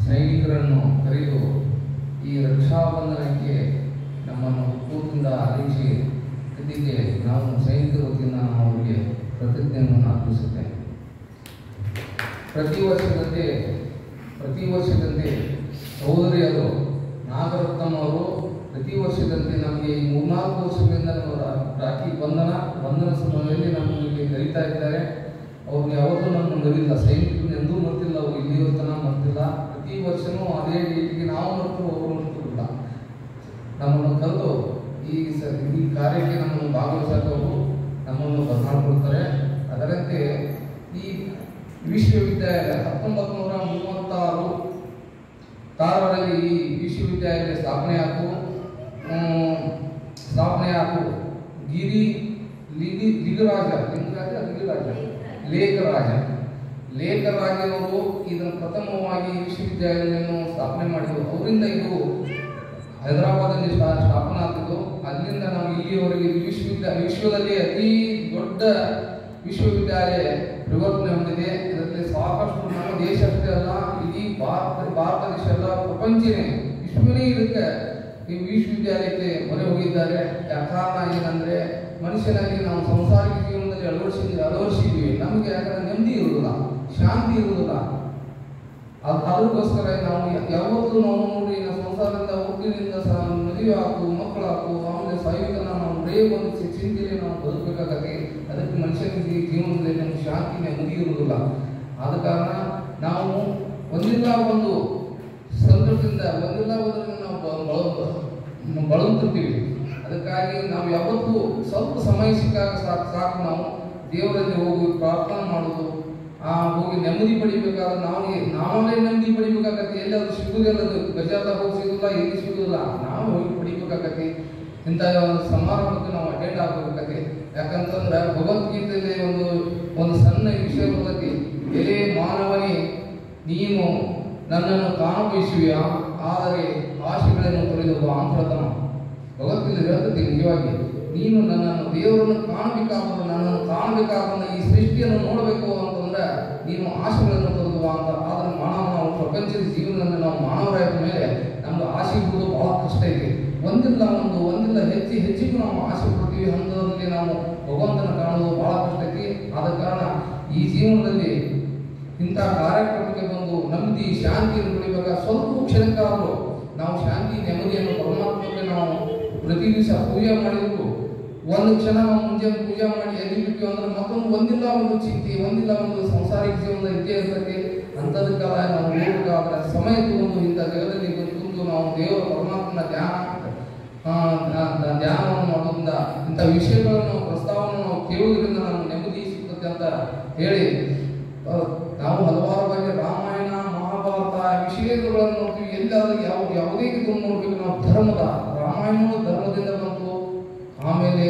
ಸೈನಿಕರನ್ನು ಕರೆದು ಈ ರಕ್ಷಾಬಂಧನಕ್ಕೆ ನಮ್ಮನ್ನು ಒಕ್ಕೂಟದಿಂದ ಆದೇಶಿ ಇದಕ್ಕೆ ನಾವು ಸೈನಿಕರ ವತಿಯಿಂದ ನಾವು ಅವರಿಗೆ ಪ್ರತಿಜ್ಞೆಯನ್ನು ಅರ್ಪಿಸುತ್ತೇನೆ. ಪ್ರತಿ ವರ್ಷದಂತೆ ಸಹೋದರಿಯರು ನಾಗರತ್ನಂ ಅವರು ಪ್ರತಿ ವರ್ಷದಂತೆ ನಮಗೆ ಈ 3-4 ವರ್ಷಗಳಿಂದ ನಮ್ಮ ರಾಖಿ ಬಂಧನ ಸಮಯದಲ್ಲಿ ನಮಗೆ ಕರೀತಾ ಇದ್ದಾರೆ. ಅವ್ರಿಗೆ ಯಾವತ್ತೂ ನಮ್ಮನ್ನು ಮರಿಲ್ಲ, ಸೈನಿಕರನ್ನ ಎಂದೂ ಮರ್ತಿಲ್ಲ, ಅವರು ಇಲ್ಲಿಯೋ ತನಕ ಮರ್ತಿಲ್ಲ. ಪ್ರತಿ ವರ್ಷವೂ ಅದೇ ರೀತಿಗೆ ನಾವು ಮರೆತು ಅವರು ಮರ್ತಿಲ್ಲ. ನಮ್ಮನ್ನು ಕರೆದು ಈ ಕಾರ್ಯಕ್ಕೆ ನಮ್ಮನ್ನು ಭಾಗವಹಿಸೋರು ನಮ್ಮನ್ನು ಬದಲಾಯಿಸ್ಕೊಳ್ತಾರೆ. ಅದರಂತೆ ಈ ವಿಶ್ವವಿದ್ಯಾಲಯ 1936 ಈ ವಿಶ್ವವಿದ್ಯಾಲಯ ಸ್ಥಾಪನೆ ಆಯ್ತು. ಲೇಖರಾಜನವರು ಇದನ್ನು ಪ್ರಥಮವಾಗಿ ವಿಶ್ವವಿದ್ಯಾಲಯವನ್ನು ಸ್ಥಾಪನೆ ಮಾಡಿದರು. ಅವರಿಂದ ಇದು ಹೈದರಾಬಾದಲ್ಲಿ ಸ್ಥಾಪನೆ ಆಗ್ತಿದ್ದು, ಅಲ್ಲಿಂದ ನಾವು ಇಲ್ಲಿಯವರೆಗೆ ವಿಶ್ವದಲ್ಲಿ ಅತಿ ದೊಡ್ಡ ವಿಶ್ವವಿದ್ಯಾಲಯ ಪರಿವರ್ತನೆ ಹೊಂದಿದೆ. ಇದರಲ್ಲಿ ಸಾಕಷ್ಟು ನಮ್ಮ ದೇಶ ಅಷ್ಟೇ ಅಲ್ಲ, ಇಡೀ ಭಾರತ ದೇಶ ಅಲ್ಲ, ಪ್ರಪಂಚನೇ ವಿಶ್ವನೇ ಇದಕ್ಕೆ ಈ ವಿಶ್ವವಿದ್ಯಾಲಯಕ್ಕೆ ಮೊರೆ ಹೋಗಿದ್ದಾರೆ. ಕಾರಣ ಏನಂದ್ರೆ ಮನುಷ್ಯನಾಗಿ ನಾವು ಸಂಸಾರಿಕ ಜೀವನದಲ್ಲಿ ಅಳವಡಿಸಿದ್ವಿ. ನಮಗೆ ಯಾಕಂದ್ರೆ ನೆಮ್ಮದಿ ಇರುವುದಿಲ್ಲ, ಶಾಂತಿ ಇರುವುದಿಲ್ಲ. ಅದಕ್ಕೋಸ್ಕರ ನಾವು ಯಾವತ್ತೂ ನಾವು ನೋಡಿ ಸಂಸಾರದಿಂದ ಹುಟ್ಟಿನಿಂದ ಮದುವೆ ಹಾಕು, ಮಕ್ಕಳಾಕು, ಆಮೇಲೆ ಸಾಯುವುದನ್ನ ನಾವು ಬರೇ ಒಂದು ಚಿಂತೆಯಲ್ಲಿ ನಾವು ಬದುಕಬೇಕಾಗತ್ತೆ. ಅದಕ್ಕೆ ಮನುಷ್ಯನಿಗೆ ಜೀವನದಲ್ಲಿ ನಮ್ಗೆ ಶಾಂತಿ ನೆಮ್ಮದಿ ಇರುವುದಿಲ್ಲ. ಆದ ಕಾರಣ ನಾವು ಒಂದಿಲ್ಲ ಒಂದು ಸಂದರ್ಭದಿಂದ ನಾವು ಬಳಲುತ್ತಿರ್ತೀವಿ. ಅದಕ್ಕಾಗಿ ನಾವು ಯಾವತ್ತೂ ಸ್ವಲ್ಪ ಸಮಯ ಸಿಕ್ಕಾಗ ಸಾಕು ನಾವು ದೇವರಲ್ಲಿ ಹೋಗಿ ಪ್ರಾರ್ಥನೆ ಮಾಡೋದು, ಹೋಗಿ ನೆಮ್ಮದಿ ಪಡಿಬೇಕಾದ್ರೆ ನಾವೇ ನೆಮ್ಮದಿ ಪಡಿಬೇಕಾಗತ್ತೆ. ಎಲ್ಲಾದ್ರೂ ಸಿಗುದಿಲ್ಲ, ಬಜಾರ್ದಾಗ ಹೋಗಿ ಸಿಗುದಿಲ್ಲ, ಎಲ್ಲಿ ಸಿಗುದಿಲ್ಲ, ನಾವು ಹೋಗಿ ಪಡಿಬೇಕಾಗತ್ತೆ. ಇಂಥ ಸಮಾರಂಭಕ್ಕೆ ನಾವು ಅಟೆಂಡ್ ಆಗಬೇಕಾಗತ್ತೆ. ಯಾಕಂತಂದ್ರೆ ಭಗವದ್ಗೀತೆಯಲ್ಲಿ ಒಂದು ಸಣ್ಣ ವಿಷಯ ಬರ್ತೈತಿ. ಎಲೆ ಮಾನವನೇ, ನೀನು ನನ್ನನ್ನು ಕಾಣಬಯಸುವಿಯ, ಆದರೆ ಆಶೆಗಳನ್ನು ತೊರೆದು ಅಂತರತನ. ಭಗವದ್ಗೀತೆ ಹೇಳ್ತೈತಿ, ನಿಜವಾಗಿ ನೀನು ನನ್ನನ್ನು ದೇವರನ್ನು ಕಾಣಬೇಕಾದ್ರೆ ಈ ಸೃಷ್ಟಿಯನ್ನು ನೋಡಬೇಕು ಅಂತಂದ್ರೆ ನೀನು ಆಶೆಗಳನ್ನು ತೊರೆದು ಅಂತ. ಆದ್ರೆ ನಾವು ಪ್ರಪಂಚದ ಜೀವನದಲ್ಲಿ ನಾವು ಮಾನವರಾದ ಮೇಲೆ ನಮ್ಗೆ ಆಸೆ ಬಿಡೋದು ಬಹಳ ಕಷ್ಟ ಇದೆ. ಒಂದಿಲ್ಲ ಹೆಚ್ಚಿಗೂ ನಾವು ಆಸೆ ಪಡ್ತೀವಿ. ಹಂತದಲ್ಲಿ ನಾವು ಭಗವಂತನ ಕಾಣೋದು ಬಹಳ ಕಷ್ಟ ಐತಿ. ಆದ ಕಾರಣ ಈ ಜೀವನದಲ್ಲಿ ಇಂಥ ಕಾರ್ಯಕ್ರಮಕ್ಕೆ ಬಂದು ನೆಮ್ಮದಿ ಶಾಂತಿಯನ್ನು ಪಡಿಬೇಕಾದ್ರೆ ಸ್ವಲ್ಪ ಕ್ಷಣಕ್ಕಾದರೂ ನಾವು ಶಾಂತಿ ನೆಮ್ಮದಿಯನ್ನು ಪರಮಾತ್ಮಕ್ಕೆ ನಾವು ಪ್ರತಿ ದಿವಸ ಪೂಜೆ ಮಾಡಿದ್ರು. ಒಂದು ಕ್ಷಣ ನಾವು ಮುಂಜಾನೆ ಪೂಜೆ ಮಾಡಿ ಎಲ್ಲಿ ಬಿಟ್ಟು ಅಂದ್ರೆ ಮತ್ತೊಂದು ಒಂದಿಲ್ಲ ಒಂದು ಚಿಂತೆ, ಒಂದಿಲ್ಲ ಒಂದು ಸಂಸಾರಿಕ ಜೀವನದ ಇದ್ದೇ ಇರ್ತದೆ. ಅಂಥದಕ್ಕೆಲ್ಲ ನಾವು ಹೋಗಬೇಕಾದ್ರೆ ಸಮಯ ತಗೊಂಡು ಇಂಥ ಜಗದಲ್ಲಿ ಕುಂತು ನಾವು ದೇವರ ಪರಮಾತ್ಮನ ಧ್ಯಾನವನ್ನು ಮಾಡೋದ್ರಿಂದ ಇಂಥ ವಿಷಯಗಳನ್ನು ಪ್ರಸ್ತಾವನೆ ನಾವು ಕೇಳುವುದರಿಂದ ನಮ್ಗೆ ನೆಮ್ಮದಿ ಸಿಗ್ತದೆ ಅಂತ ಹೇಳಿ ನಾವು ಹಲವಾರು ಬಗ್ಗೆ ರಾಮಾಯಣ ಮಹಾಭಾರತ ವಿಷಯಗಳನ್ನು ನೋಡ್ತೀವಿ. ಎಲ್ಲಾದ್ರೂ ಯಾವುದೇ ಇದನ್ನು ನೋಡ್ಬೇಕು ನಾವು ರಾಮಾಯಣವು ಧರ್ಮದಿಂದ ಬಂತು, ಆಮೇಲೆ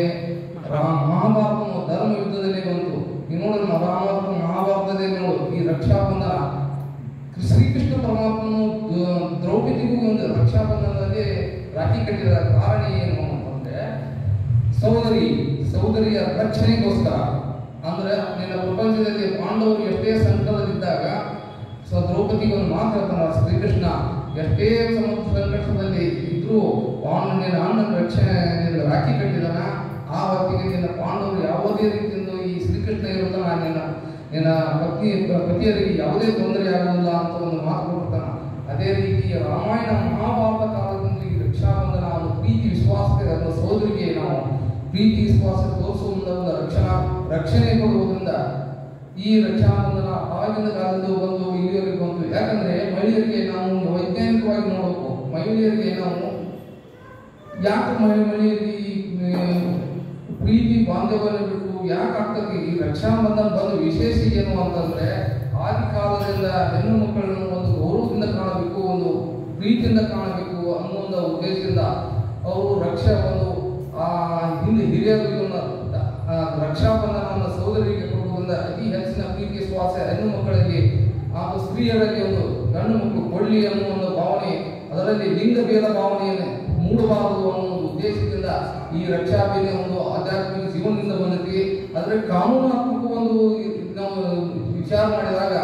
ಮಹಾಭಾರತವು ಧರ್ಮ ಯುದ್ಧದಲ್ಲೇ ಬಂತು. ನೀವು ನೋಡಿದ್ರೆ ಮಹಾಭಾರತದಲ್ಲಿ ನೋಡು ಈ ರಕ್ಷಾಬಂಧನ ಶ್ರೀಕೃಷ್ಣ ಪರಮಾತ್ಮನು ದ್ರೌಪದಿಗೂ ಒಂದು ರಕ್ಷಾಬಂಧನದಲ್ಲಿ ರಾಖಿ ಕಟ್ಟಿದ ಕಾರಣ ಏನು ಅಂತಂದ್ರೆ ಸಹೋದರಿಯ ರಕ್ಷಣೆಗೋಸ್ಕರ. ಅಂದ್ರೆ ನಿನ್ನ ಪ್ರಪಂಚದಲ್ಲಿ ಪಾಂಡವರು ಎಷ್ಟೇ ಸಂಕಟದಲ್ಲಿದ್ದಾಗ ದ್ರೌಪದಿಗೆ ಒಂದು ಮಾತು ಹೇಳ್ತಾನ ಶ್ರೀಕೃಷ್ಣ, ಎಷ್ಟೇ ಸಂಕಟದಲ್ಲಿ ಇದ್ರೂ ನಿನ್ನ ಅಣ್ಣನ ರಕ್ಷಣೆ ರಾಖಿ ಕಟ್ಟಿದಾನ, ಆ ಹೊತ್ತಿಗೆ ನಿನ್ನ ಪಾಂಡವರು ಯಾವುದೇ ರೀತಿಯಿಂದ ಈ ಶ್ರೀಕೃಷ್ಣ ಇರುತ್ತಾನ, ನಿನ್ನ ಪತಿಯರಿಗೆ ಯಾವುದೇ ತೊಂದರೆ ಆಗುವುದಿಲ್ಲ ಅಂತ ಒಂದು ಮಾತು ಕೊಡ್ತಾನ. ಅದೇ ರೀತಿ ರಾಮಾಯಣ ಮಹಾಭಾರತ ಕಾಲದಿಂದ ಈ ರಕ್ಷಾಬಂಧನ ಒಂದು ಪ್ರೀತಿ ವಿಶ್ವಾಸಕ್ಕೆ ಅದರ ಸೋದರಿಗೆ ನಾವು ಪ್ರೀತಿ ವಿಶ್ವಾಸ ತೋರಿಸುವುದರಿಂದ ಒಂದು ರಕ್ಷಣೆ ಕೊಡುವುದರಿಂದ ಈ ರಕ್ಷಾಬಂಧನ ಆಗಿನ ಕಾಲದ್ದು ಬಂದು ಇಲ್ಲಿಯವರೆಗೆ ಬಂತು. ಯಾಕಂದ್ರೆ ಮಹಿಳೆಯರಿಗೆ ನಾವು ವೈಜ್ಞಾನಿಕವಾಗಿ ನೋಡಬೇಕು. ಮಹಿಳೆಯರಿಗೆ ನಾವು ಯಾಕೆ ಮಹಿಳೆಯರಿಗೆ ಪ್ರೀತಿ ಬಾಂಧವ್ಯ ಬಿಟ್ಟು ಯಾಕೆ ಆಗ್ತದೆ ಈ ರಕ್ಷಾಬಂಧನ ಬಂದು ವಿಶೇಷ ಏನು ಅಂತಂದ್ರೆ ಆದಿ ಕಾಲದಿಂದ ಹೆಣ್ಣು ಮಕ್ಕಳನ್ನು ಒಂದು ಗೌರವದಿಂದ ಕಾಣಬೇಕು, ಒಂದು ಪ್ರೀತಿಯಿಂದ ಕಾಣಬೇಕು ಅನ್ನೋ ಒಂದು ಉದ್ದೇಶದಿಂದ ಅವರು ಹಿಂದೆ ಹಿರಿಯರು ರಕ್ಷಾಬಂಧನವನ್ನು ಸಹೋದರಿಗೆ ಕೊಡುವುದರಿಂದ ಅತಿ ಹೆಚ್ಚಿನ ಪ್ರೀತಿ ವಿಶ್ವಾಸ ಹೆಣ್ಣು ಮಕ್ಕಳಿಗೆ ಹಾಗೂ ಸ್ತ್ರೀಯರಲ್ಲಿ ಒಂದು ಗಂಡು ಮಕ್ಕಳು ಕೊಳ್ಳಿ ಅನ್ನುವ ಒಂದು ಭಾವನೆ, ಅದರಲ್ಲಿ ಲಿಂಗ ಭೇದ ಭಾವನೆಯನ್ನು ಮೂಡಬಾರದು ಅನ್ನೋ ಒಂದು ಉದ್ದೇಶದಿಂದ ಈ ರಕ್ಷಾಬಂಧನ ಒಂದು ಆಧ್ಯಾತ್ಮಿಕ ಜೀವನದಿಂದ ಬಂದಿದೆ. ಆದರೆ ಕಾನೂನಾತ್ಮಕ ಒಂದು ನಾವು ವಿಚಾರ ಮಾಡಿದಾಗ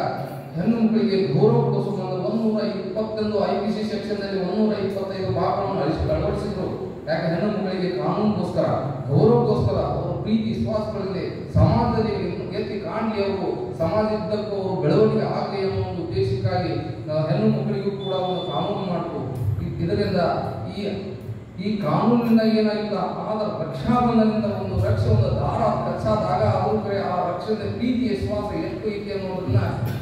ಹೆಣ್ಣು ಮಕ್ಕಳಿಗೆ ಗೌರವ ಕೊಡಿಸುವ 150 21 IPC ಸೆಕ್ಷನ್ನಲ್ಲಿ 125 ಭಾಗಗಳನ್ನು ಅಳವಡಿಸಿದ್ರು. ಯಾಕೆ ಹೆಣ್ಣು ಮಕ್ಕಳಿಗೆ ಕಾನೂನಿಗೋಸ್ಕರ, ಗೌರವಕ್ಕೋಸ್ಕರ, ಅವರ ಪ್ರೀತಿ ವಿಶ್ವಾಸಗಳಲ್ಲಿ ಸಮಾಜದಲ್ಲಿ ಎತ್ತಿ ಕಾಣಲಿ, ಅವರು ಸಮಾಜದಕ್ಕೂ ಅವರು ಬೆಳವಣಿಗೆ ಆಗಲಿ ಅನ್ನೋ ಒಂದು ಉದ್ದೇಶಕ್ಕಾಗಿ ಹೆಣ್ಣು ಮಕ್ಕಳಿಗೂ ಕೂಡ ಒಂದು ಕಾನೂನು ಮಾಡಿತು. ಇದರಿಂದ ಈ ಕಾನೂನಿನ ಏನಾಗಿಲ್ಲ, ಆದ ರಕ್ಷಾಬಂಧನದಿಂದ ಒಂದು ದಾರ ರಕ್ಷಾದಾಗ ಅವರು ಆ ರಕ್ಷಣೆ ಪ್ರೀತಿ ವಿಶ್ವಾಸ ಎಷ್ಟು ಐತಿ ಅನ್ನೋದನ್ನ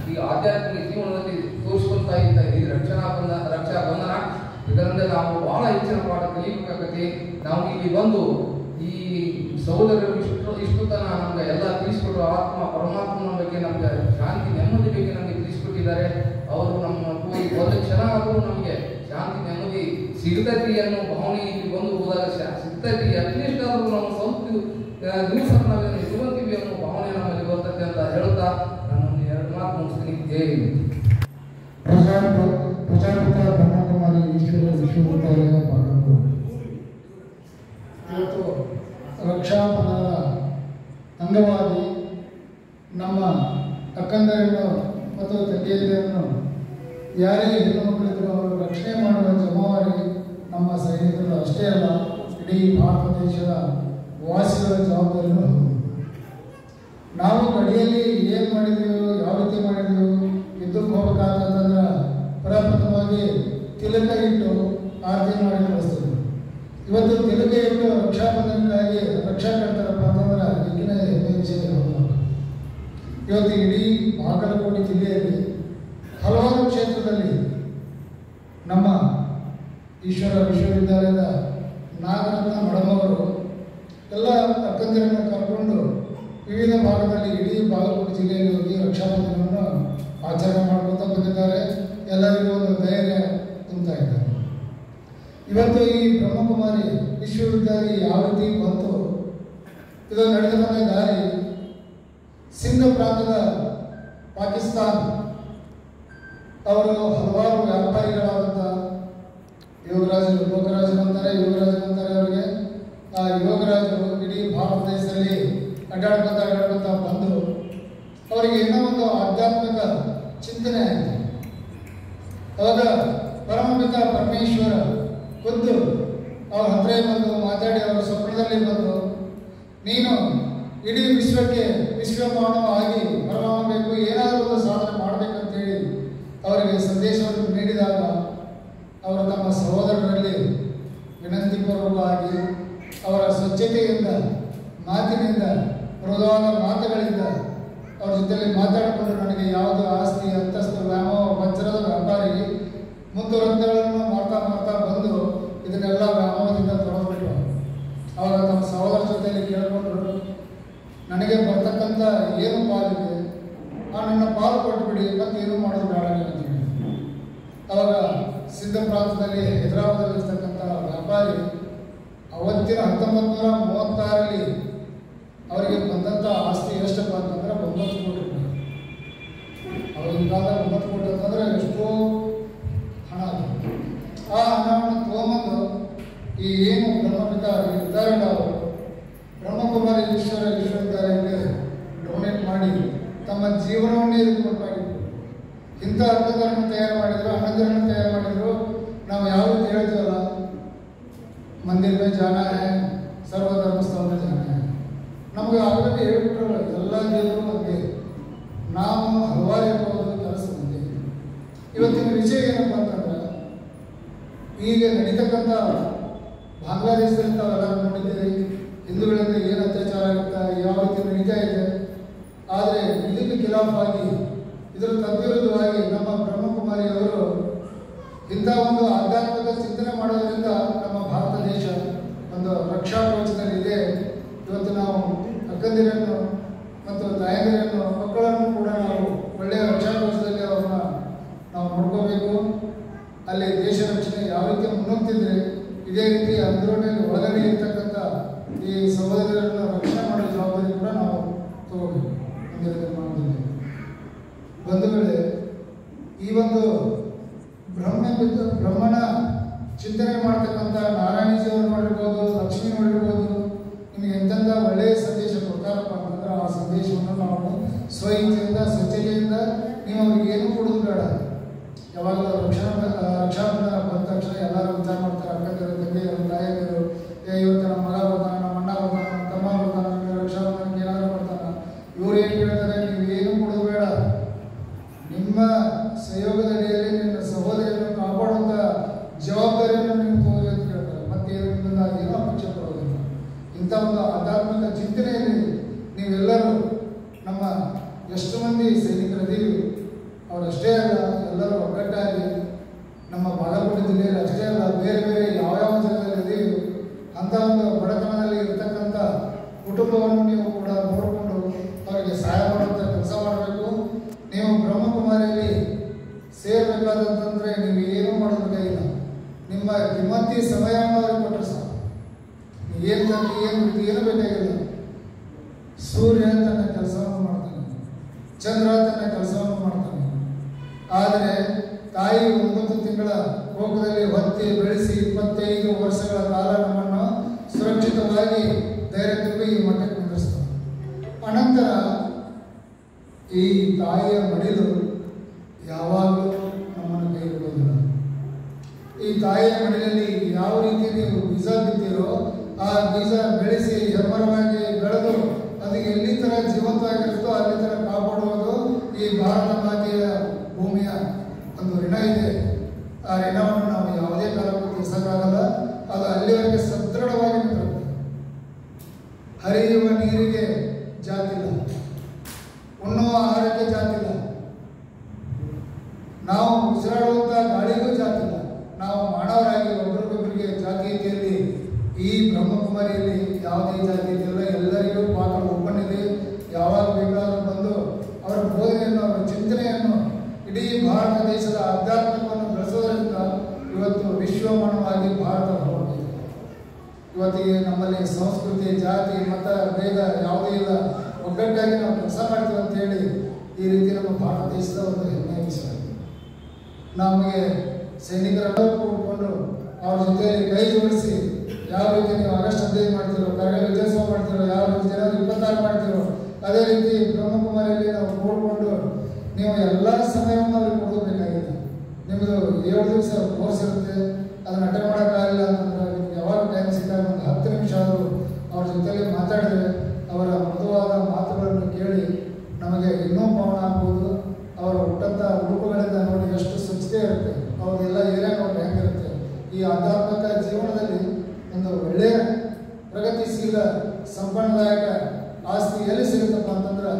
ಈ ಆಧ್ಯಾತ್ಮಿಕ ಜೀವನದಲ್ಲಿ ತೋರಿಸ್ಕೊಳ್ತಾ ಇದ್ದಾರೆ ಈ ರಕ್ಷಾಬಂಧನ. ಇದರಿಂದ ನಾವು ಬಹಳ ಹೆಚ್ಚಿನ ಪಾಠ ಕಲಿಯಬೇಕಾಗತ್ತೆ. ನಾವು ಇಲ್ಲಿ ಬಂದು ಈ ಸಹೋದರರು ಇಷ್ಟು ತನ ನಮ್ಗೆ ಎಲ್ಲ ತಿಳಿಸ್ಕೊಟ್ಟು ಪರಮಾತ್ಮನ ಬಗ್ಗೆ ನಮ್ಗೆ ಶಾಂತಿ ನೆಮ್ಮದಿ ಬಗ್ಗೆ ನಮಗೆ ತಿಳಿಸ್ಕೊಟ್ಟಿದ್ದಾರೆ. ಅವರು ನಮ್ಮ ಒಂದು ಕ್ಷಣ ಆದರೂ ನಮಗೆ ಶಾಂತಿ ನೆಮ್ಮದಿ ಸಿಗ್ತೈತಿ ಅನ್ನೋ ಭಾವನೆ ಇಲ್ಲಿ ಬಂದು ಹೋದಾಗ ಸಿಗ್ತೈತಿ. ಅಟ್ಲೀಸ್ಟ್ ಆದರೂ ನಾವು ಸ್ವಲ್ಪ ದಿವಸ ನಾವೇನು ಇರುವಂತೀವಿ ಅನ್ನೋ ಭಾವನೆ ನಮ್ಮಲ್ಲಿ ಬರ್ತೈತೆ ಅಂತ ಹೇಳ್ತಾ ನಾನು 2 ಮಾತು ಮುಗಿಸ್ತೀನಿ. ಜೈ ಹಿಂದ್. ಪ್ರಜಾಪಿತ ಬ್ರಹ್ಮಕುಮಾರಿ ಈಶ್ವರ ವಿಶ್ವವಿದ್ಯಾಲಯ ಬಾಗಲಕೋಟೆ ಇವತ್ತು ರಕ್ಷಾಬಂಧನದ ಅಂಗವಾಗಿ ನಮ್ಮ ಅಕ್ಕಂದರನ್ನು ಮತ್ತು ತಂಗಿಯಂದಿರನ್ನು ಯಾರೇ ಹೆಣ್ಣು ಮಕ್ಕಳಿದ್ರು ಅವರು ರಕ್ಷಣೆ ಮಾಡುವ ಜವಾಬ್ದಾರಿ ನಮ್ಮ ಸೈನಿಕರು ಅಷ್ಟೇ ಅಲ್ಲ, ಇಡೀ ಭಾರತ ದೇಶದ ವಾಸಿಗಳ ಜವಾಬ್ದಾರಿಯನ್ನು ನಾವು ಗಡಿಯಲ್ಲಿ ಏನು ಮಾಡಿದೆವು, ಯಾವ ರೀತಿ ಮಾಡಿದೆವು, ಯುದ್ಧಕ್ಕೆ ಹೋಗಬೇಕಾದಂತಂದ್ರೆ ಪ್ರಪ್ರಥಮವಾಗಿ ತಿಲಕ ಇಟ್ಟು ಆರತಿ ಮಾಡಿ ಕಳಿಸ್ತೀವಿ. ಇವತ್ತು ತಿಲಕ ಇಟ್ಟು ರಕ್ಷಾಬಂಧನಕ್ಕಾಗಿ ರಕ್ಷಾ ಕಟ್ತಾರಪ್ಪ ಅಂತಂದ್ರೆ ಈಗಿನ ಹೆಮ್ಮೆ ವಿಷಯ. ಇವತ್ತು ಇಡೀ ಬಾಗಲಕೋಟೆ ಜಿಲ್ಲೆಯಲ್ಲಿ ಹಲವಾರು ಕ್ಷೇತ್ರದಲ್ಲಿ ನಮ್ಮ ಈಶ್ವರ ವಿಶ್ವವಿದ್ಯಾಲಯದ ನಾಗರತ್ನ ಮಡಮವರು ಎಲ್ಲ ಅಕ್ಕಂದಿರನ್ನು ಕರ್ಕೊಂಡು ವಿವಿಧ ಭಾಗದಲ್ಲಿ ಇಡೀ ಬಾಗಲಕೋಟೆ ಜಿಲ್ಲೆಯಲ್ಲಿ ಹೋಗಿ ರಕ್ಷಾಬಂಧನವನ್ನು ಆಚರಣೆ ಮಾಡ್ಕೊತಾ ಬಂದಿದ್ದಾರೆ. ಎಲ್ಲರಿಗೂ ಒಂದು ಧೈರ್ಯ ತುಂಬ್ತಾ ಇದ್ದಾರೆ. ಇವತ್ತು ಈ ಬ್ರಹ್ಮಕುಮಾರಿ ವಿಶ್ವವಿದ್ಯಾಲಯ ಯಾವ ರೀತಿ ಬಂತು, ಇದು ನಡೆದ ಬಂದ ದಾರಿ ಸಿಂಧ್ ಪ್ರಾಂತದ ಪಾಕಿಸ್ತಾನ್ ಅವರು ಹಲವಾರು ವ್ಯಾಪಾರಿಗಳಾದಂಥ ಯೋಗರಾಜರು, ಲೋಕರಾಜರು ಅಂತಾರೆ, ಯುವರಾಜರು ಅಂತಾರೆ ಅವರಿಗೆ. ಆ ಯೋಗರಾಜರು ಇಡೀ ಭಾರತ ದೇಶದಲ್ಲಿ ಅಡ್ಡಾಡ್ಕೊತಾ ಬಂದು ಅವರಿಗೆ ಏನೋ ಒಂದು ಆಧ್ಯಾತ್ಮಿಕ ಚಿಂತನೆ ಆಯಿತು. ಅವಾಗ ಪರಮಪಿತ ಪರಮೇಶ್ವರ ಖುದ್ದು ಅವ್ರ ಹತ್ರ ಬಂದು ಮಾತಾಡಿ ಅವರ ಸ್ವಪ್ನದಲ್ಲಿ ಬಂದು, ನೀನು ಇಡೀ ವಿಶ್ವಕ್ಕೆ ವಿಶ್ವಮಾನವ ಆಗಿ ಹೊರಹೊಮ್ಮಬೇಕು, ಏನಾದರೂ ಒಂದು ಸಾಧನೆ ಮಾಡಬೇಕಂತೇಳಿ ಅವರಿಗೆ ಸಂದೇಶವನ್ನು ನೀಡಿದಾಗ ಅವರು ತಮ್ಮ ಸಹೋದರರಲ್ಲಿ ವಿನಂತಿಪೂರ್ವಕವಾಗಿ ಅವರ ಸ್ವಚ್ಛತೆಯಿಂದ, ಮಾತಿನಿಂದ, ಮೃದುವಾದ ಮಾತುಗಳಿಂದ ಅವ್ರ ಜೊತೆಯಲ್ಲಿ ಮಾತಾಡಿಕೊಂಡು ನನಗೆ ಯಾವುದು ಆಸ್ತಿ ಅಂತಸ್ತು ವ್ಯಾಮೋಹ ವಜ್ರದ ವ್ಯಾಪಾರಿ ಮುಂದುವರೆಗಳನ್ನು ಮಾಡ್ತಾ ಬಂದು ಇದನ್ನೆಲ್ಲ ವ್ಯಾಮೋಹದಿಂದ ತೊಡಗಿಬಿಟ್ರು. ಅವಾಗ ತಮ್ಮ ಸಹೋದರ ಜೊತೆಯಲ್ಲಿ ಕೇಳಿಕೊಂಡ್ರು, ನನಗೆ ಬರ್ತಕ್ಕಂಥ ಏನು ಪಾಲಿದೆ ನನ್ನ ಪಾಲು ಕೊಟ್ಟುಬಿಡಿ, ಮತ್ತೆ ಏನು ಮಾಡೋದು ಬೇಡ ಅಂತೀವಿ. ಅವಾಗ ಸಿಂಧ ಪ್ರಾಂತದಲ್ಲಿ ಹೈದರಾಬಾದಲ್ಲಿ ಇರ್ತಕ್ಕಂಥ ವ್ಯಾಪಾರಿ ಅವತ್ತಿನ 1936ರಲ್ಲಿ ಅವರಿಗೆ ಬಂದಂಥ ಆಸ್ತಿ ಎಷ್ಟಪ್ಪ ಅಂತಂದ್ರೆ 9 ಕೋಟಿ ರೂಪಾಯಿ. ಅವಾಗಿನ ಕಾಲದಾಗ 9 ಕೋಟಿ ಅಂತಂದ್ರೆ ಎಷ್ಟೋ ಹಣ. ಆ ಹಣವನ್ನು ತಗೊಂಬಂದು ಈ ಏನು ಬ್ರಹ್ಮಪಿತ ಇದ್ದಾರೆ ಅವರು ಬ್ರಹ್ಮಕುಮಾರಿ ಈಶ್ವರ ವಿಶ್ವವಿದ್ಯಾಲಯಕ್ಕೆ ಡೊನೇಟ್ ಮಾಡಿ ತಮ್ಮ ಜೀವನವನ್ನೇ ಇದಕ್ಕೆ ಕೊಟ್ಟಾಗಿತ್ತು. ಇಂಥ ಅಕ್ಕಂದರನ್ನು ತಯಾರು ಮಾಡಿದ್ರು, ಅಣ್ಣಂದರನ್ನು ತಯಾರು ಮಾಡಿದ್ರು. ನಾವು ಯಾವ ರೀತಿ ಹೇಳ್ತೀವಲ್ಲ, ಮಂದಿರ ಮೇ ಜಾನ ಹೈ, ಸರ್ವಧರ್ಮಸ್ಥಳ ಮೇ ಜಾನ ಹೈ. ನಮಗೆ ಆಲ್ರೆಡಿ ಹೇಳ್ಬಿಟ್ರಲ್ಲ, ಎಲ್ಲ ದೇವರು ನಮಗೆ ನಾವು ಹಲವಾರು ಇರ್ಬೋದು ಕೆಲಸ ಮಂದಿ. ಇವತ್ತಿನ ವಿಷಯ ಏನಪ್ಪ ಅಂತಂದ್ರೆ, ಈಗ ನಡೀತಕ್ಕಂಥ ಬಾಂಗ್ಲಾದೇಶದಲ್ಲಿ ತಾವೆಲ್ಲ ನೋಡಿದ್ದೀರಿ, ಹಿಂದೂಗಳಿಂದ ಏನು ಅತ್ಯಾಚಾರ ಆಗುತ್ತೆ, ಯಾವ ರೀತಿ ನಡೀತಾ ಇದೆ. ಆದರೆ ಇದಕ್ಕೆ ಖಿಲಾಫಾಗಿ, ಇದರ ತದ್ವಿರುದ್ಧವಾಗಿ ನಮ್ಮ ಬ್ರಹ್ಮಕುಮಾರಿ ಅವರು ಇಂಥ ಒಂದು ಆಧ್ಯಾತ್ಮಿಕ ಚಿಂತನೆ ಮಾಡೋದ್ರಿಂದ ನಮ್ಮ ಭಾರತ ದೇಶ ಒಂದು ರಕ್ಷಾ ಕವಚದಲ್ಲಿದೆ. ಇವತ್ತು ನಾವು ಅಕ್ಕಂದಿರನ್ನು ಮತ್ತು ತಾಯಂದಿರನ್ನು, ಮಕ್ಕಳನ್ನು ಕೂಡ ನಾವು ಒಳ್ಳೆಯ ರಕ್ಷಾ ಕವಚದಲ್ಲಿ ಅವ್ರನ್ನ ನಾವು ನೋಡ್ಕೋಬೇಕು. ಅಲ್ಲಿ ದೇಶ ರಕ್ಷಣೆ ಯಾವ ರೀತಿ ಮುನ್ನೋಗ್ತಿದ್ರೆ ಇದೇ ರೀತಿ ಅಂದರೊಳಗೆ ಒಳಗಡೆ ಇರ್ತಕ್ಕಂಥ ಈ ಸಹೋದರರನ್ನು ರಕ್ಷಣೆ ಮಾಡೋ ಜವಾಬ್ದಾರಿ ಕೂಡ ನಾವು ತಗೋಬೇಕು. ಬಂಧುಗಳೇ, ಈ ಒಂದು ಬ್ರಹ್ಮನ ಚಿಂತನೆ ಮಾಡ್ತಕ್ಕಂಥ ನಾರಾಯಣಜಿಯವರು ಮಾಡಿರ್ಬೋದು, ಲಕ್ಷ್ಮೀ ಮಾಡಿರ್ಬೋದು, ನಿಮಗೆ ಎಂತೆಂಥ ಒಳ್ಳೆಯ ಸಂದೇಶ ಕೊಡ್ತಾರಪ್ಪ ಅಂತಂದ್ರೆ ಆ ಸಂದೇಶವನ್ನು ನಾವು ಸ್ವಇಚ್ಛೆಯಿಂದ ಸ್ವಚ್ಛತೆಯಿಂದ ನೀವು ಅವ್ರಿಗೆ ಏನು ಕೊಡೋದು ಬೇಡ. ಯಾವಾಗಲೂ ರಕ್ಷಣೆ ಸಹಯೋಗದಡಿಯಲ್ಲಿ ನಿನ್ನ ಸಹೋದರಿಯನ್ನು ಕಾಪಾಡುವಂಥ ಜವಾಬ್ದಾರಿಯನ್ನು ನೀವು ತೋರಿ ಅಂತ ಕೇಳ್ತಾರೆ. ಮತ್ತೆ ಇದರಿಂದ ಏನೂ ಅಪೇಕ್ಷೆ ಪಡೋದಿಲ್ಲ. ಇಂಥ ಒಂದು ಆಧ್ಯಾತ್ಮಿಕ ಚಿಂತನೆಯಲ್ಲಿ ನೀವೆಲ್ಲರೂ ನಮ್ಮ ಎಷ್ಟು ಮಂದಿ ಸೈನಿಕರಿದ್ದೀವಿ ಅವರಷ್ಟೇ ಅಲ್ಲ, ಎಲ್ಲರೂ ಒಗ್ಗಟ್ಟಾಗಿ ನಮ್ಮ ಬಾಗಲಕೋಟೆ ಜಿಲ್ಲೆಯಲ್ಲಿ ಅಷ್ಟೇ ಅಲ್ಲ, ಬೇರೆ ಬೇರೆ ಯಾವ್ಯಾವ ಜಾಗದಲ್ಲಿ ಇದ್ದೀವಿ ಅಂಥ ಒಂದು ಬಡತನದಲ್ಲಿ ಇರತಕ್ಕಂಥ ಕುಟುಂಬವನ್ನು ನೀವು ಕೂಡ ನೋಡಿಕೊಂಡು ಅವರಿಗೆ ಸಹಾಯ ಮಾಡುವಂಥ ಕೆಲಸ ಮಾಡಬೇಕು. ನೀವು ಬ್ರಹ್ಮಕುಮಾರಿಯಲ್ಲಿ ಸೇರಬೇಕಾದಂತಂದರೆ ನೀವು ಏನೂ ಮಾಡೋದಕ್ಕಾಗಿಲ್ಲ. ನಿಮ್ಮ ಕಿಮ್ಮತ್ತಿ ಸಮಯವನ್ನು ಅವ್ರಿಗೆ ಕೊಟ್ಟರೆ ಸಾಕು. ಏನು ತಂದು ಏನು ಬೇಕಾಗಿಲ್ಲ. ಸೂರ್ಯ ತನ್ನ ಕೆಲಸವನ್ನು ಮಾಡ್ತಾನೆ, ಚಂದ್ರ ತನ್ನ ಕೆಲಸವನ್ನು ಮಾಡ್ತಾನೆ. ಆದರೆ ತಾಯಿ 9 ತಿಂಗಳ ಕೋಪದಲ್ಲಿ ಹೊತ್ತಿ ಬೆಳೆಸಿ 25 ವರ್ಷಗಳ ಕಾಲ ನಮ್ಮನ್ನು ಸುರಕ್ಷಿತವಾಗಿ ಧೈರ್ಯ ತುಂಬಿ ಈ ಮಟ್ಟಕ್ಕೆ ನಿಲ್ಲಿಸ್ತಾನೆ. ಅನಂತರ ಈ ತಾಯಿಯ ಮಡಿಲು ಯಾವಾಗಲೂ ನಮ್ಮನ್ನು ಕೈ ಬಿಡೋದಿಲ್ಲ. ಈ ತಾಯಿಯ ಮಡಿಲಲ್ಲಿ ಯಾವ ರೀತಿ ನೀವು ಬೀಜ ಬಿತ್ತೀರೋ ಆ ಬೀಜ ಬೆಳೆಸಿ ಹೆಮ್ಮರವಾಗಿ ಬೆಳೆದು ಅದು ಎಲ್ಲಿ ಥರ ಜೀವಂತವಾಗಿರುತ್ತೋ ಅಲ್ಲಿ ಥರ ಕಾಪಾಡುವುದು ಈ ಭಾರತ ಮಾತೆಯ ಭೂಮಿಯ ಒಂದು ಋಣ ಇದೆ. ಆ ಋಣವನ್ನು ನಾವು ಯಾವುದೇ ಕಾಲಕ್ಕೂ ತೀರ್ಸಕ್ಕಾಗಲ್ಲ. ಅದು ಅಲ್ಲಿವರೆಗೆ ಸದೃಢವಾಗಿ ನಿಂತಿರುತ್ತೆ. ಹರಿಯುವ ನೀರಿಗೆ ಜಾತಿಲ್ಲ, ಉಣ್ಣುವ ಆಹಾರಕ್ಕೆ ಜಾತಿಲ್ಲ, ನಾವು ಉಸಿರಾಡುವಂಥ ಗಾಳಿಗೂ ಜಾತಿಲ್ಲ. ನಾವು ಮಾನವರಾಗಿ ಒಬ್ಬರಿಗೊಬ್ಬರಿಗೆ ಜಾತೀಯತೆಯಲ್ಲಿ ಈ ಬ್ರಹ್ಮಕುಮಾರಿಯಲ್ಲಿ ಯಾವುದೇ ಜಾತೀಯತೆಯಲ್ಲ. ಎಲ್ಲರಿಗೂ ಪಾಠ ಒಪ್ಪನಿದೆ. ಯಾವಾಗ ಬೇಕಾದರೂ ಬಂದು ಅವರ ಬೋಧನೆಯನ್ನು, ಅವರ ಚಿಂತನೆಯನ್ನು ಇಡೀ ಭಾರತ ದೇಶದ ಆಧ್ಯಾತ್ಮಿಕವನ್ನು ಬೆಳೆಸೋದ್ರಿಂದ ಇವತ್ತು ವಿಶ್ವಮಾನವಾಗಿ ಭಾರತ ಹೊರಟಿದೆ. ಇವತ್ತಿಗೆ ನಮ್ಮಲ್ಲಿ ಸಂಸ್ಕೃತಿ, ಜಾತಿ, ಮತ, ಭೇದ ಯಾವುದೇ ಇಲ್ಲ. ಒಗ್ಗಟ್ಟಾಗಿ ನಾವು ಕೆಲಸ ಮಾಡ್ತೀವಿ ಅಂತೇಳಿ ಈ ರೀತಿ ನಮ್ಮ ಭಾರತ ದೇಶದ ಒಂದು ಹೆಮ್ಮೆಯ ವಿಷಯ. ನಮಗೆ ಸೈನಿಕರೆಲ್ಲರೂ ಕೂಡಿಕೊಂಡು ಅವ್ರ ಜೊತೆಯಲ್ಲಿ ಕೈ ಜೋಡಿಸಿ ಯಾವ ರೀತಿ ನೀವು ಆಗಸ್ಟ್ 15 ಮಾಡ್ತೀರೋ, ಕರಗಡ ವಿಜಯೋತ್ಸವ ಮಾಡ್ತೀರೋ, ಯಾವ ರೀತಿ ಜನವರಿ 26 ಮಾಡ್ತೀರೋ, ಅದೇ ರೀತಿ ಬ್ರಹ್ಮಕುಮಾರಿಯಲ್ಲಿ ನಾವು ಕೂಡಿಕೊಂಡು ನೀವು ಎಲ್ಲ ಸಮಯವನ್ನು ಅವ್ರಿಗೆ ಕೊಡಬೇಕಾಗಿದೆ. ನಿಮ್ಮದು 7 ದಿವಸ ಕೋರ್ಸ್ ಇರುತ್ತೆ, ಅದನ್ನು ಅಟೆಂಡ್ ಮಾಡೋಕ್ಕಾಗಲಿಲ್ಲ ಅಂತಂದ್ರೆ ನಿಮ್ಗೆ ಯಾವಾಗ ಟೈಮ್ ಸಿಕ್ಕಾಗ ಒಂದು 10 ನಿಮಿಷ ಆದರೂ ಅವ್ರ ಜೊತೆಯಲ್ಲಿ ಮಾತಾಡಿದ್ರೆ ಅವರ ಮೃದುವಾದ ಮಾತುಗಳನ್ನು ಕೇಳಿ ನಮಗೆ ಇನ್ನೂ ಪವನ ಆಗ್ಬೋದು. ಅವರ ಹುಟ್ಟಂಥ ಉಡುಪುಗಳಿಂದ ನೋಡಿ ಎಷ್ಟು ಸ್ವಚ್ಛತೆ ಇರುತ್ತೆ, ಅವ್ರದೆಲ್ಲ ಏರಿಯಾ ನೋಡಿ ಹೆಂಗಿರುತ್ತೆ. ಈ ಆಧ್ಯಾತ್ಮಿಕ ಜೀವನದಲ್ಲಿ ಒಂದು ಒಳ್ಳೆಯ ಪ್ರಗತಿಶೀಲ ಸಂಪನ್ನದಾಯಕ ಆಸ್ತಿ ಎಲ್ಲಿ ಸಿಗುತ್ತಪ್ಪ ಅಂತಂದ್ರೆ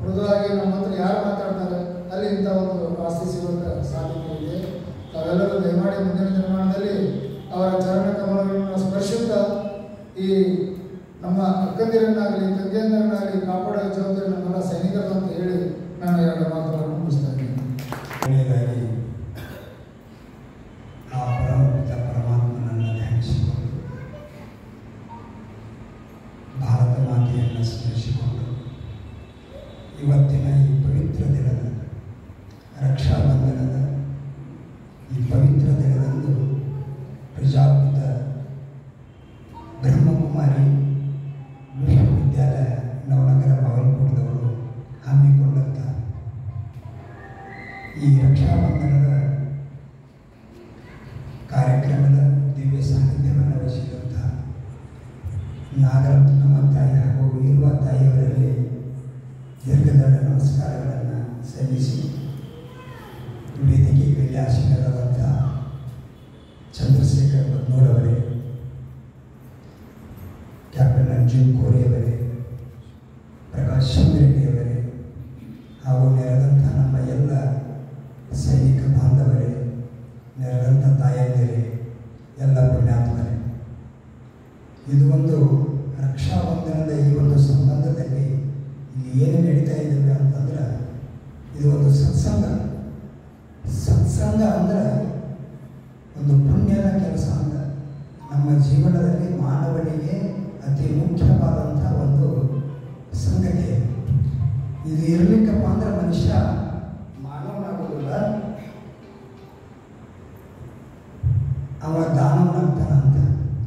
ಮೃದುವಾಗಿ ನಮ್ಮ ಹತ್ರ ಯಾರು ಮಾತಾಡ್ತಾರೆ ಅಲ್ಲಿ ಇಂಥ ಒಂದು ಆಸ್ತಿ ಸಿಗುವಂಥ ಸಾಧ್ಯತೆ ಇದೆ. ತಾವೆಲ್ಲರೂ ದಯಮಾಡಿ ಮುಂದಿನ ನಿರ್ಮಾಣದಲ್ಲಿ ಅವರ ಚರಣ ಕಮಲಗಳನ್ನು ಸ್ಪರ್ಶುತ್ತಾ ಈ ನಮ್ಮ ಅಕ್ಕಂದಿರನ್ನಾಗಲಿ ತಂದೆಯನ್ನಾಗಲಿ ಕಾಪಾಡೋ ಜವಾಬ್ದಾರಿ ನಮ್ಮೆಲ್ಲ ಸೈನಿಕರು ಅಂತ ಹೇಳಿ ನಾನು 2 ಮಾತುಗಳನ್ನು ಮುಗಿಸ್ತಾ ಇದ್ದೀನಿ. ಆ ಪರಮಪಿತ ಪರಮಾತ್ಮನನ್ನು ಧ್ಯಾನಿಸಿಕೊಂಡು ಭಾರತ ಮಾತೆಯನ್ನು ಸ್ಮರಿಸಿಕೊಂಡು ಇವತ್ತಿನ ಈ ಪವಿತ್ರ ದಿನದ ರಕ್ಷಾಬಂಧನದ ಈ ಪವಿತ್ರ ದಿನದಂದು ಪ್ರಜಾಪಿತ ಬ್ರಹ್ಮಕುಮಾರಿ ವಿಶ್ವವಿದ್ಯಾಲಯ ನವನಗರ ಬಾಗಲಕೋಟದವರು ಹಮ್ಮಿಕೊಂಡಂಥ ಈ ರಕ್ಷಾಬಂಧನದ ಕಾರ್ಯಕ್ರಮದ ದಿವ್ಯ ಸಾನ್ನಿಧ್ಯವನ್ನು ವಹಿಸಿದಂಥ ನಾಗರತ್ನಮ್ಮ ತಾಯಿ ಹಾಗೂ ವೀರ್ವ ತಾಯಿಯವರಲ್ಲಿ ದೀರ್ಘದಂಡ ನಮಸ್ಕಾರಗಳನ್ನು ಸಲ್ಲಿಸಿ ವೇದಿಕೆಗೆ ಆಶೀರ್ವಾದವಾದಂಥ ಚಂದ್ರಶೇಖರ್ ಬದ್ನೂರವರೇ, ಕ್ಯಾಪ್ಟನ್ ಅರ್ಜುನ್ ಕೋರಿಯವರೇ, ಪ್ರಕಾಶ್ ಚಂದ್ರೆಡ್ಡಿಯವರೇ ಹಾಗೂ ನೆರೆದಂಥ ನಮ್ಮ ಎಲ್ಲ ಸೈನಿಕ ಬಾಂಧವರೇ, ನೆರೆದಂಥ ತಾಯಂದಿರೇ, ಎಲ್ಲ ಪುಣ್ಯಾತ್ಮರೇ, ಇದು ಒಂದು ರಕ್ಷಾಬಂಧನದ ಈ ಒಂದು ಸಂಬಂಧದಲ್ಲಿ ಇಲ್ಲಿ ಏನು ನಡೀತಾ ಇದ್ದೇವೆ ಅಂತಂದ್ರೆ ಇದು ಒಂದು ಸತ್ಸಂಗ. ಸತ್ಸಂಗ ಅಂದರೆ ಒಂದು ಪುಣ್ಯದ ಕೆಲಸ ಅಂತ. ನಮ್ಮ ಜೀವನದಲ್ಲಿ ಮಾನವನಿಗೆ ಅತಿ ಮುಖ್ಯವಾದಂಥ ಒಂದು ಸಂಗತಿ. ಇದು ಇರಲಿಕ್ಕಪ್ಪ ಅಂದ್ರೆ ಮನುಷ್ಯ ಮಾನವನಾಗೋದಿಲ್ಲ, ಅವ ದಾನವನಾಗ್ತಾನಂತ.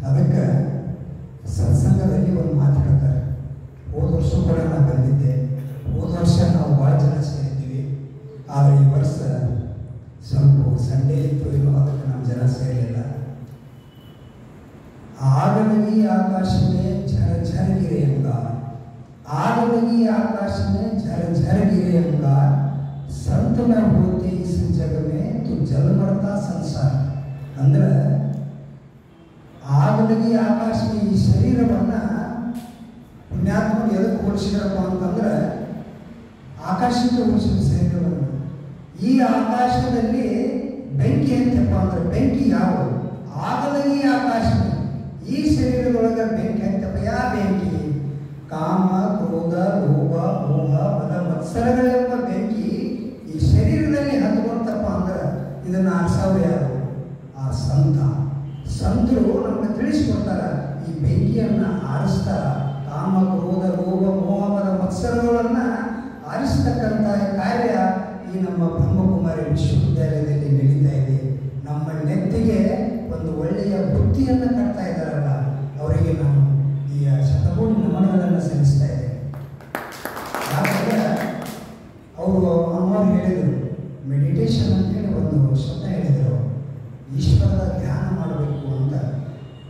ಅದಕ್ಕೆ ಸತ್ಸಂಗದಲ್ಲಿ ಒಂದು ಮಾತು ಹೇಳ್ತಾರೆ. ಹೋದ ವರ್ಷ ಕೂಡ ನಾನು ಬಂದಿದ್ದೆ. ಹೋದ ವರ್ಷ ನಾವು ಭಾಳ ಜನ ಸೇರಿದ್ದೀವಿ, ಆದರೆ ಈ ವರ್ಷ ಸ್ವಲ್ಪ ಸಂಡೇ ಇತ್ತು, ಇನ್ನೂ ಅದಕ್ಕೆ ನಮ್ಮ ಜನ ಸೇರಲಿಲ್ಲ. ಆಡಲಗಿ ಆಕಾಶವೇ ಝರ ಝರಗಿರೆ ಎಂಬ, ಆಡಲಗಿ ಆಕಾಶವೇ ಝರ ಝರಗಿರೆ ಎಂಬ, ಸಂತನ ಹೋತಿ ಎದಕ್ಕೆ ಹೋಲಿಸಿದ್ರಪ್ಪ ಅಂತಂದ್ರೆ ಆಕಾಶಕ್ಕೆ ಹೋಲಿಸಿದ ಶರೀರವನ್ನು. ಈ ಆಕಾಶದಲ್ಲಿ ಬೆಂಕಿ ಅಂತಪ್ಪ ಅಂದ್ರೆ ಬೆಂಕಿ ಯಾವುದು? ಆಗಲೇ ಆಕಾಶ. ಈ ಶರೀರದೊಳಗೆ ಬೆಂಕಿ ಅಂತಪ್ಪ. ಯಾವ ಬೆಂಕಿ? ಕಾಮ, ಕ್ರೋಧ, ಲೋಭ, ಮೋಹ, ಮದ, ಮತ್ಸರಗಳೆಂಬ ಬೆಂಕಿ ಈ ಶರೀರದಲ್ಲಿ ಹತ್ಕೊಂತಪ್ಪ ಅಂದ್ರೆ ಇದನ್ನ ಆರಿಸೋರು ಯಾರು? ಆ ಸಂತರು ನಮಗೆ ತಿಳಿಸ್ಕೊಡ್ತಾರ. ಈ ಬೆಂಕಿಯನ್ನ ಆರಿಸ್ತಾರ. ಕಾಮ, ಕ್ರೋಧ, ಲೋಭ, ಮೋಹ, ಮದ, ಮತ್ಸರಗಳನ್ನ ಆರಿಸ್ತಕ್ಕಂಥ ಕಾರ್ಯ ಈ ನಮ್ಮ ಬ್ರಹ್ಮಕುಮಾರಿ ವಿಶ್ವವಿದ್ಯಾಲಯದಲ್ಲಿ ನಡೀತಾ ಇದೆ. ನಮ್ಮ ನೆತ್ತಿಗೆ ಒಂದು ಒಳ್ಳೆಯ ಬುದ್ಧಿಯನ್ನು ಕಟ್ತಾ ಇದ್ದಾರಲ್ಲ, ಅವರಿಗೆ ನಾವು ಈ ಶತಕೋಟಿ ನಮನಗಳನ್ನು ಸಲ್ಲಿಸ್ತಾ ಇದ್ದೇವೆ. ಯಾಕಂದ್ರೆ ಅವರು ಅಮ್ಮವ್ರು ಹೇಳಿದರು, ಮೆಡಿಟೇಷನ್ ಅಂತ ಹೇಳಿ ಒಂದು ಶಬ್ದ ಹೇಳಿದರು. ಈಶ್ವರದ ಧ್ಯಾನ ಮಾಡಬೇಕು ಅಂತ.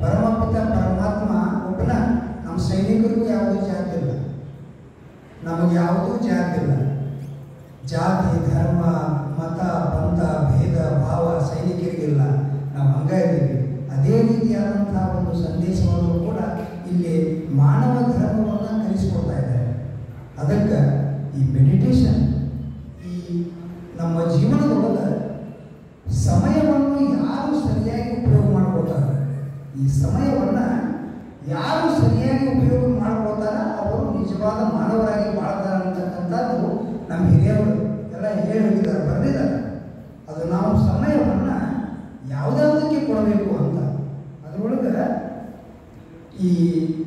ಪರಮಪಿತ ಪರಮಾತ್ಮ ಒಬ್ಬನ. ನಮ್ಮ ಸೈನಿಕರಿಗೂ ಯಾವುದೂ ಜಾತಿ ಇಲ್ಲ, ನಮಗೆ ಯಾವುದೂ ಜಾತಿ ಇಲ್ಲ. ಜಾತಿ, ಧರ್ಮ, ಮತ, ಪಂಥ, ಭೇದ ಭಾವ ಸೈನಿಕರಿಗಿಲ್ಲ. ನಾವು ಹಂಗ ಇದ್ದೀವಿ. ಅದೇ ರೀತಿಯಾದಂತಹ ಒಂದು ಸಂದೇಶವನ್ನು ಕೂಡ ಇಲ್ಲಿ ಮಾನವ ಧರ್ಮವನ್ನು ಕಲಿಸಿಕೊಡ್ತಾ ಇದ್ದಾರೆ. ಅದಕ್ಕೆ ಈ ಮೆಡಿಟೇಷನ್ ಈ ನಮ್ಮ ಜೀವನದೊಳಗೆ ಸಮಯವನ್ನು ಯಾರು ಸರಿಯಾಗಿ ಉಪಯೋಗ ಮಾಡ್ಕೊಳ್ತಾರೆ, ಈ ಸಮಯವನ್ನು ಯಾರು ಸರಿಯಾಗಿ ಉಪಯೋಗ ಮಾಡ್ಕೊಳ್ತಾರ ಅವರು ನಿಜವಾದ ಮಾನವರಾಗಿ ಬಾಳ್ತಾರೆ ಅಂತಕ್ಕಂಥದ್ದು ನಮ್ಮ ಹಿರಿಯವರು ಎಲ್ಲ ಹೇಳಿ ಹೋಗಿದ್ದಾರೆ, ಬರೆದಿದ್ದಾರೆ. ಅದು ನಾವು ಸಮಯವನ್ನು ಯಾವುದಾವುದಕ್ಕೆ ಕೊಡಬೇಕು ಅಂತ. ಅದರೊಳಗೆ ಈ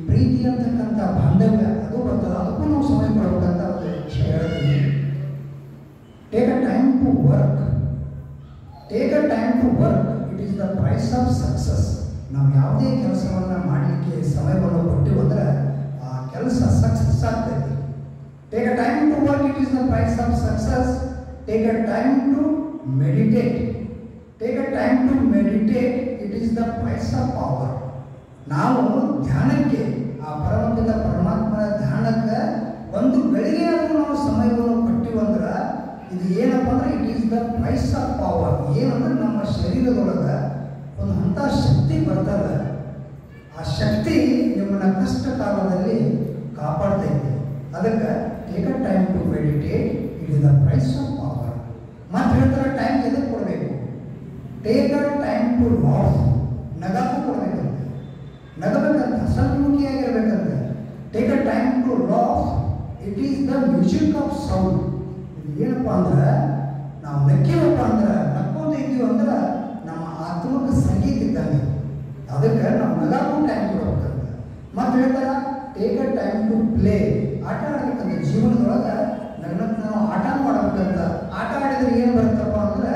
ಪ್ರೀತಿ ಅಂತಕ್ಕಂಥ ಬಾಂಧವ್ಯ ಅದು ಬರ್ತದೆ, ಅದಕ್ಕೂ ನಾವು ಸಮಯ ಕೊಡಬೇಕಂತ ಒಂದು ವಿಷಯ ಹೇಳ್ತೀನಿ. Take a time to work. Take a time to work. It is the price of success. ನಾವು ಯಾವುದೇ ಕೆಲಸವನ್ನು ಮಾಡಲಿಕ್ಕೆ ಸಮಯವನ್ನು ಕೊಟ್ಟಿವಿ ಅಂದ್ರೆ ಆ ಕೆಲಸ ಸಕ್ಸಸ್ ಆಗ್ತೈತಿ. Take a time to work. It is the price of success. Take a time to meditate. Take a time to meditate. It is the price of power. ನಾವು ಧ್ಯಾನಕ್ಕೆ, ಆ ಪರಮಪಿತ ಪರಮಾತ್ಮನ ಧ್ಯಾನಕ್ಕೆ ಒಂದು ಗಳಿಗೆಯಾದರೂ ನಾವು ಸಮಯವನ್ನು ಕೊಟ್ಟಿವಂದ್ರೆ ಇದು ಏನಪ್ಪ ಅಂದ್ರೆ it is the price of power. ಏನಂದ್ರೆ ನಮ್ಮ ಶರೀರದೊಳಗೆ ಒಂದು ಅಂಥ ಶಕ್ತಿ ಬರ್ತದೆ. ಆ ಶಕ್ತಿ ನಿಮ್ಮನ್ನ ಕಷ್ಟ ಕಾಲದಲ್ಲಿ ಕಾಪಾಡ್ತೈತೆ. ಅದಕ್ಕೆ take a time to meditate. It is the price of power. ಮತ್ತೆ ಹೇಳ್ತಾರೆ ಟೈಮ್ ಎದಕ್ಕೆ ಕೊಡಬೇಕು? Take a time to laugh. ನಗಕ್ಕೂ ಕೊಡಬೇಕಂತೆ, ನಗಬೇಕಂತ, ಹಸನ್ಮುಖಿಯಾಗಿರ್ಬೇಕಂತ. Take a time to laugh. It is the music of sound. ಇದು ಏನಪ್ಪ ಅಂದ್ರೆ ನಾವು ನಕ್ಕಿವಪ್ಪ ಅಂದ್ರೆ, ನಕ್ಕೊಂತ ಇದ್ದೀವಿ ಅಂದ್ರೆ ನಮ್ಮ ಆತ್ಮಕ್ಕೆ ಸಂಗೀತ ಇದ್ದಂಗೆ. ಅದಕ್ಕೆ ನಾವು ನಗಾಗೂ ಟೈಮ್ ಕೊಡ್ಬೇಕಂತ. ಮತ್ತೆ ಹೇಳ್ತಾರ take a time to play. ಆಟ ಆಡ್ಬೇಕಂತ. ಜೀವನದೊಳಗೆ ನಾವು ಆಟ ಮಾಡಬೇಕಂತ. ಆಟ ಆಡಿದ್ರೆ ಏನು ಬರುತ್ತಪ್ಪ ಅಂದ್ರೆ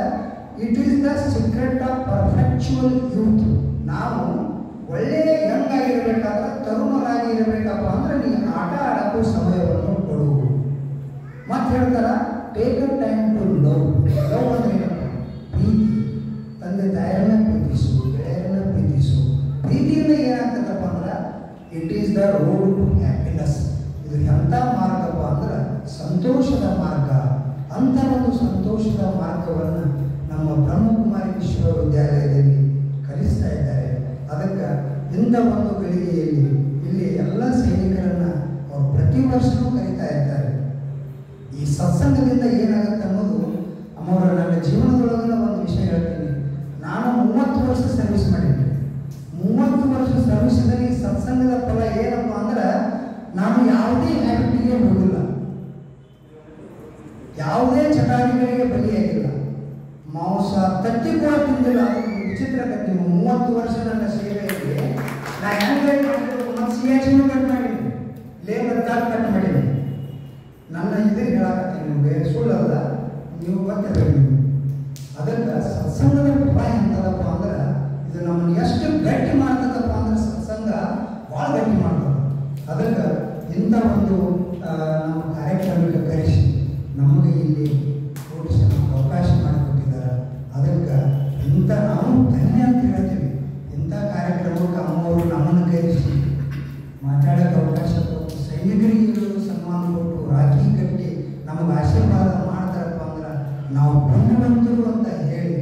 it is the secret of ಪರ್ಫೆಕ್ಚುವಲ್ youth. ನಾವು ಒಳ್ಳೆಯ ಯಂಗ್ ಆಗಿರಬೇಕಾದ್ರೆ, ತರುಣರಾಗಿ ಇರಬೇಕಪ್ಪ ಅಂದ್ರೆ ನೀವು ಆಟ ಆಡೋಕ್ಕೂ ಸಮಯವನ್ನು ಕೊಡು. ಮತ್ತೆ ಹೇಳ್ತಾರ take a time to love. Love ಅಂದ್ರೆ ಏನಪ್ಪ? ಪ್ರೀತಿ. ತಂದೆ ತಾಯಿಯನ್ನ ಪ್ರೀತಿಸು, ಗೆಳೆಯರನ್ನ ಪ್ರೀತಿಸು. ಪ್ರೀತಿಯಿಂದ ಏನಾಗ್ತದಪ್ಪ ಅಂದ್ರೆ it is the road to happiness. ಇದು ಎಂಥ ಮಾರ್ಗಪ್ಪ ಅಂದ್ರೆ ಸಂತೋಷದ ಮಾರ್ಗ. ಅಂಥ ಒಂದು ಸಂತೋಷದ ಮಾರ್ಗವನ್ನು ನಮ್ಮ ಬ್ರಹ್ಮಕುಮಾರಿ ವಿಶ್ವವಿದ್ಯಾಲಯದಲ್ಲಿ ಕಲಿಸ್ತಾ ಇದ್ದಾರೆ. ಅದಕ್ಕೆ ಇಂಥ ಒಂದು ಗಳಿಗೆಯಲ್ಲಿ ಇಲ್ಲಿ ಎಲ್ಲ ಸೈನಿಕರನ್ನ ಅವರು ಪ್ರತಿ ವರ್ಷವೂ ಕರೀತಾ ಇರ್ತಾರೆ. ಈ ಸತ್ಸಂಗದಿಂದ ಏನಾಗುತ್ತೆ ಅನ್ನೋದು ಅಮ್ಮವರ ನನ್ನ ಜೀವನದೊಳಗಿನ ಒಂದು ವಿಷಯ ಹೇಳ್ತೀನಿ. ನಾನು 30 ವರ್ಷ ಸರ್ವಿಸ್ ಮಾಡಿದ್ದೆ. 30 ವರ್ಷ ಸರ್ವಿಸ್ನಲ್ಲಿ ಸತ್ಸಂಗದ ಫಲ ಏನಪ್ಪ ಅಂದ್ರೆ ನಾನು ಯಾವುದೇ ಹ್ಯಾಬಿಟಿಗೆ ಹೋಗಿಲ್ಲ, ಯಾವುದೇ ಚಟಾಣಿಗಳಿಗೆ ಬಲಿಯಾಗಿಲ್ಲ, ಮಾಂಸ ತಟ್ಟಿ ಕೂಡ ತಿಂದಿಲ್ಲ. ವಿಚಿತ್ರ ಕಟ್ಟಿ 30 ವರ್ಷ ನನ್ನ ಸೇವೆಯಲ್ಲಿ ನಾ ಹೆಂಗೆ ಮತ್ತು ಸಿಯಾಚಿನೂ ಕಟ್ ಮಾಡಿದ್ದೀನಿ, ಲೇಬರ್ ಕಾರ್ಡ್ ಕಟ್ ಮಾಡಿದ್ದೀನಿ. ನನ್ನ ಇದು ಹೇಳಕತ್ತೀನಿ ನಿಮಗೆ, ಸುಳ್ಳಲ್ಲ, ನೀವು ಗೊತ್ತಿರಬೇಕು ನೀವು. ಅದಕ್ಕೆ ಸತ್ಸಂಗದ ಉಪಾಯ ಅಂತದಪ್ಪ ಅಂದ್ರೆ ಇದು ನಮ್ಮನ್ನು ಎಷ್ಟು ಗಟ್ಟಿ ಮಾಡ್ತದಪ್ಪ ಅಂದ್ರೆ ಸತ್ಸಂಗ ಭಾಳ ಗಟ್ಟಿ ಮಾಡ್ತದೆ. ಅದಕ್ಕೆ ಇಂಥ ಒಂದು ನಮ್ಮ ಕಾರ್ಯಕ್ರಮಕ್ಕೆ ಕರೆಸಿ ನಮಗೆ ಇಲ್ಲಿ ಕೂಡಿಸಿ ನಮಗೆ ಅವಕಾಶ ಮಾಡಿಕೊಟ್ಟಿದ್ದಾರೆ. ಅದಕ್ಕೆ ಇಂಥ ನಾವು ಧನ್ಯ ಅಂತ ಹೇಳ್ತೀವಿ. ಇಂಥ ಕಾರ್ಯಕ್ರಮಕ್ಕೆ ಅಮ್ಮವರು ನಮ್ಮನ್ನು ಕರೆಸಿ ಮಾತಾಡೋಕ್ಕೆ ಅವಕಾಶ ಕೊಟ್ಟು, ಸೈನಿಕರಿಗೆ ಸನ್ಮಾನ ಕೊಟ್ಟು, ರಾಖಿ ಕಟ್ಟಿ ನಮಗೆ ಆಶೀರ್ವಾದ ಮಾಡ್ತಾರಪ್ಪ ಅಂದ್ರೆ ನಾವು ಪುಣ್ಯವಂತರು ಅಂತ ಹೇಳಿ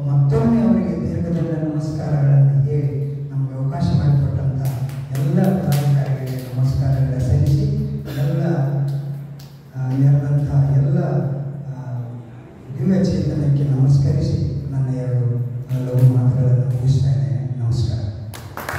ಮತ್ತೊಮ್ಮೆ ಅವರಿಗೆ ದೀರ್ಘದಂಡ ನಮಸ್ಕಾರಗಳನ್ನು ಹೇಳಿ ನಮಗೆ ಅವಕಾಶ ಮಾಡಿಕೊಟ್ಟಂಥ ಎಲ್ಲ ಪದಾಧಿಕಾರಿಗಳಿಗೆ ನಮಸ್ಕಾರಗಳ ಸಲ್ಲಿಸಿ ನೆರೆದಂಥ